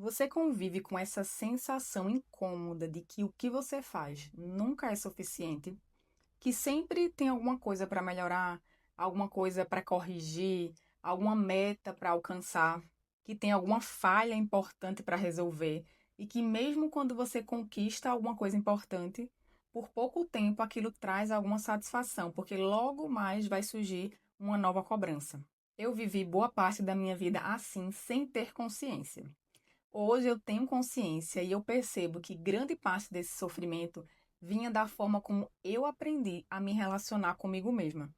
Você convive com essa sensação incômoda de que o que você faz nunca é suficiente, que sempre tem alguma coisa para melhorar, alguma coisa para corrigir, alguma meta para alcançar, que tem alguma falha importante para resolver, e que mesmo quando você conquista alguma coisa importante, por pouco tempo aquilo traz alguma satisfação, porque logo mais vai surgir uma nova cobrança. Eu vivi boa parte da minha vida assim, sem ter consciência. Hoje eu tenho consciência e eu percebo que grande parte desse sofrimento vinha da forma como eu aprendi a me relacionar comigo mesma.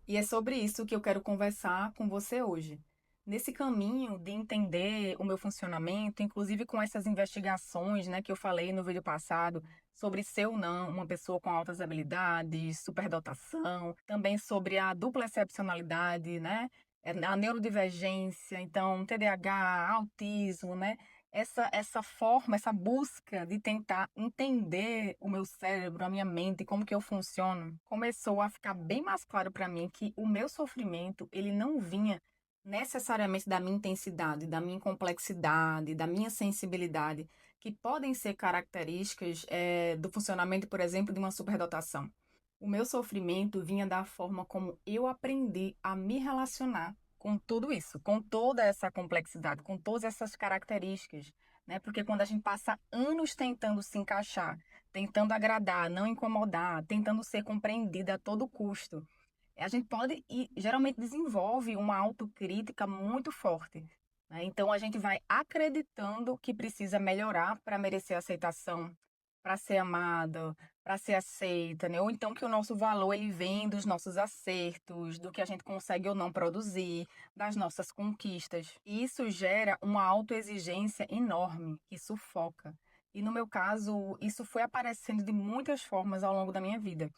E é sobre isso que eu quero conversar com você hoje. Nesse caminho de entender o meu funcionamento, inclusive com essas investigações, né, que eu falei no vídeo passado, sobre ser ou não uma pessoa com altas habilidades, superdotação, também sobre a dupla excepcionalidade, né, a neurodivergência, então TDAH, autismo, né, essa forma, essa busca de tentar entender o meu cérebro, a minha mente, como que eu funciono, começou a ficar bem mais claro para mim que o meu sofrimento, ele não vinha necessariamente da minha intensidade, da minha complexidade, da minha sensibilidade, que podem ser características do funcionamento, por exemplo, de uma superdotação. O meu sofrimento vinha da forma como eu aprendi a me relacionar com tudo isso, com toda essa complexidade, com todas essas características, né? Porque quando a gente passa anos tentando se encaixar, tentando agradar, não incomodar, tentando ser compreendida a todo custo, a gente pode e geralmente desenvolve uma autocrítica muito forte, né? Então a gente vai acreditando que precisa melhorar para merecer aceitação, para ser amada, para ser aceita, né? Ou então que o nosso valor ele vem dos nossos acertos, do que a gente consegue ou não produzir, das nossas conquistas. E isso gera uma autoexigência enorme que sufoca. E no meu caso, isso foi aparecendo de muitas formas ao longo da minha vida.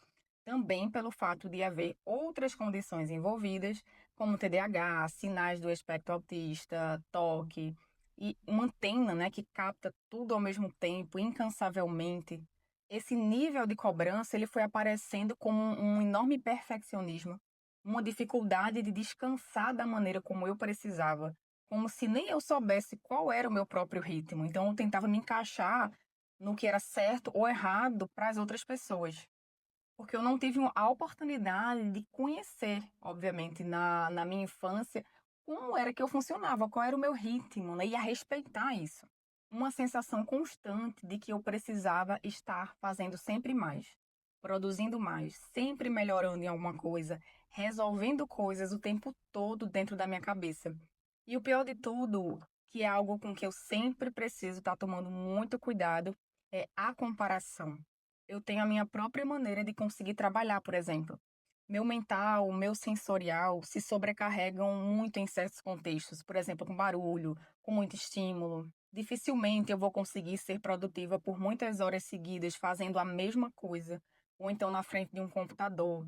Também pelo fato de haver outras condições envolvidas, como TDAH, sinais do espectro autista, toque, e uma antena, né, que capta tudo ao mesmo tempo, incansavelmente. Esse nível de cobrança ele foi aparecendo como um enorme perfeccionismo, uma dificuldade de descansar da maneira como eu precisava, como se nem eu soubesse qual era o meu próprio ritmo. Então eu tentava me encaixar no que era certo ou errado para as outras pessoas. Porque eu não tive a oportunidade de conhecer, obviamente, na minha infância, como era que eu funcionava, qual era o meu ritmo, né? E a respeitar isso. Uma sensação constante de que eu precisava estar fazendo sempre mais, produzindo mais, sempre melhorando em alguma coisa, resolvendo coisas o tempo todo dentro da minha cabeça. E o pior de tudo, que é algo com que eu sempre preciso estar tomando muito cuidado, é a comparação. Eu tenho a minha própria maneira de conseguir trabalhar, por exemplo. Meu mental, meu sensorial se sobrecarregam muito em certos contextos, por exemplo, com barulho, com muito estímulo. Dificilmente eu vou conseguir ser produtiva por muitas horas seguidas fazendo a mesma coisa, ou então na frente de um computador.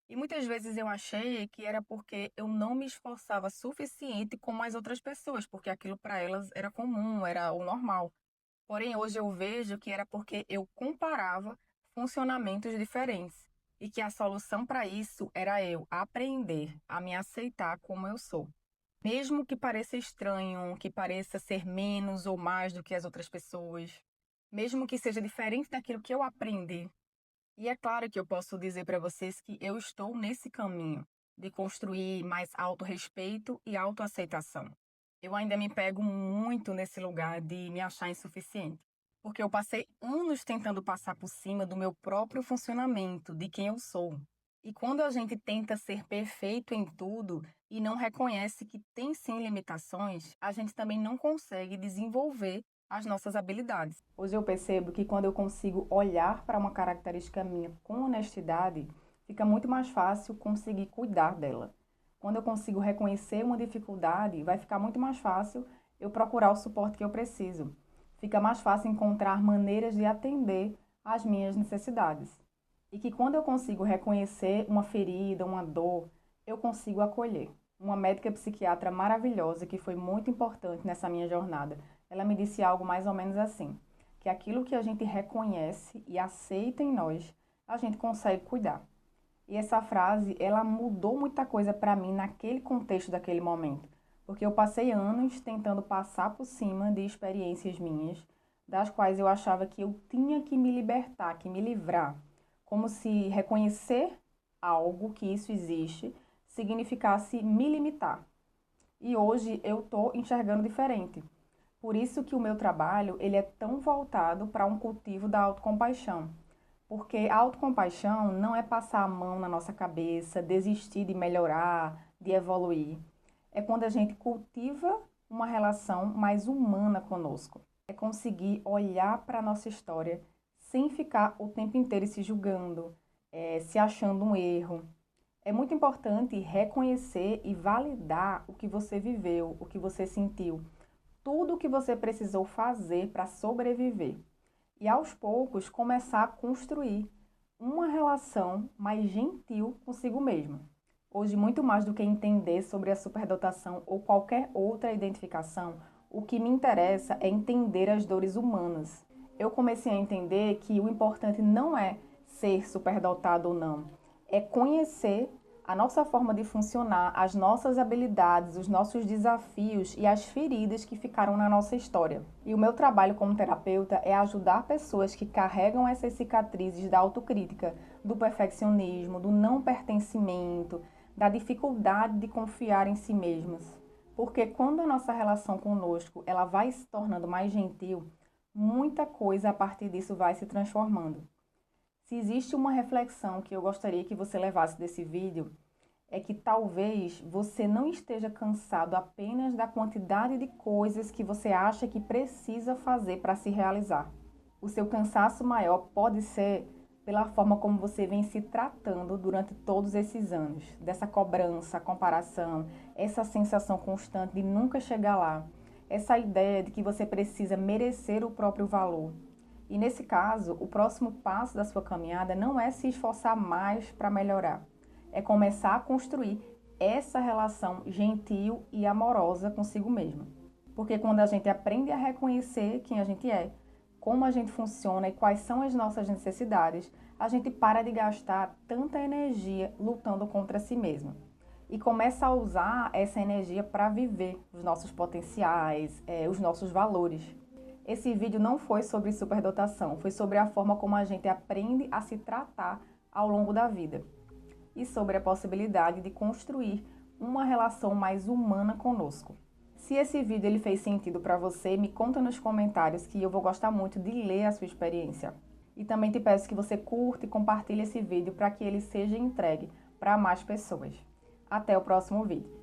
E muitas vezes eu achei que era porque eu não me esforçava suficiente como as outras pessoas, porque aquilo para elas era comum, era o normal. Porém, hoje eu vejo que era porque eu comparava funcionamentos diferentes e que a solução para isso era eu aprender a me aceitar como eu sou. Mesmo que pareça estranho, que pareça ser menos ou mais do que as outras pessoas, mesmo que seja diferente daquilo que eu aprendi. E é claro que eu posso dizer para vocês que eu estou nesse caminho de construir mais autorrespeito e autoaceitação. Eu ainda me pego muito nesse lugar de me achar insuficiente, porque eu passei anos tentando passar por cima do meu próprio funcionamento, de quem eu sou. E quando a gente tenta ser perfeito em tudo e não reconhece que tem sim limitações, a gente também não consegue desenvolver as nossas habilidades. Hoje eu percebo que quando eu consigo olhar para uma característica minha com honestidade, fica muito mais fácil conseguir cuidar dela. Quando eu consigo reconhecer uma dificuldade, vai ficar muito mais fácil eu procurar o suporte que eu preciso. Fica mais fácil encontrar maneiras de atender às minhas necessidades. E que quando eu consigo reconhecer uma ferida, uma dor, eu consigo acolher. Uma médica psiquiatra maravilhosa que foi muito importante nessa minha jornada, ela me disse algo mais ou menos assim, que aquilo que a gente reconhece e aceita em nós, a gente consegue cuidar. E essa frase, ela mudou muita coisa para mim naquele contexto daquele momento, porque eu passei anos tentando passar por cima de experiências minhas, das quais eu achava que eu tinha que me libertar, que me livrar, como se reconhecer algo que isso existe significasse me limitar. E hoje eu estou enxergando diferente. Por isso que o meu trabalho ele é tão voltado para um cultivo da autocompaixão. Porque a autocompaixão não é passar a mão na nossa cabeça, desistir de melhorar, de evoluir. É quando a gente cultiva uma relação mais humana conosco. É conseguir olhar para a nossa história sem ficar o tempo inteiro se julgando, se achando um erro. É muito importante reconhecer e validar o que você viveu, o que você sentiu, tudo o que você precisou fazer para sobreviver. E aos poucos começar a construir uma relação mais gentil consigo mesmo. Hoje, muito mais do que entender sobre a superdotação ou qualquer outra identificação, o que me interessa é entender as dores humanas. Eu comecei a entender que o importante não é ser superdotado ou não, é conhecer a nossa forma de funcionar, as nossas habilidades, os nossos desafios e as feridas que ficaram na nossa história. E o meu trabalho como terapeuta é ajudar pessoas que carregam essas cicatrizes da autocrítica, do perfeccionismo, do não pertencimento, da dificuldade de confiar em si mesmas. Porque quando a nossa relação conosco ela vai se tornando mais gentil, muita coisa a partir disso vai se transformando. Se existe uma reflexão que eu gostaria que você levasse desse vídeo, é que talvez você não esteja cansado apenas da quantidade de coisas que você acha que precisa fazer para se realizar. O seu cansaço maior pode ser pela forma como você vem se tratando durante todos esses anos, dessa cobrança, comparação, essa sensação constante de nunca chegar lá, essa ideia de que você precisa merecer o próprio valor. E nesse caso, o próximo passo da sua caminhada não é se esforçar mais para melhorar, é começar a construir essa relação gentil e amorosa consigo mesmo. Porque quando a gente aprende a reconhecer quem a gente é, como a gente funciona e quais são as nossas necessidades, a gente para de gastar tanta energia lutando contra si mesmo. E começa a usar essa energia para viver os nossos potenciais, os nossos valores. Esse vídeo não foi sobre superdotação, foi sobre a forma como a gente aprende a se tratar ao longo da vida e sobre a possibilidade de construir uma relação mais humana conosco. Se esse vídeo ele fez sentido para você, me conta nos comentários que eu vou gostar muito de ler a sua experiência. E também te peço que você curta e compartilhe esse vídeo para que ele seja entregue para mais pessoas. Até o próximo vídeo.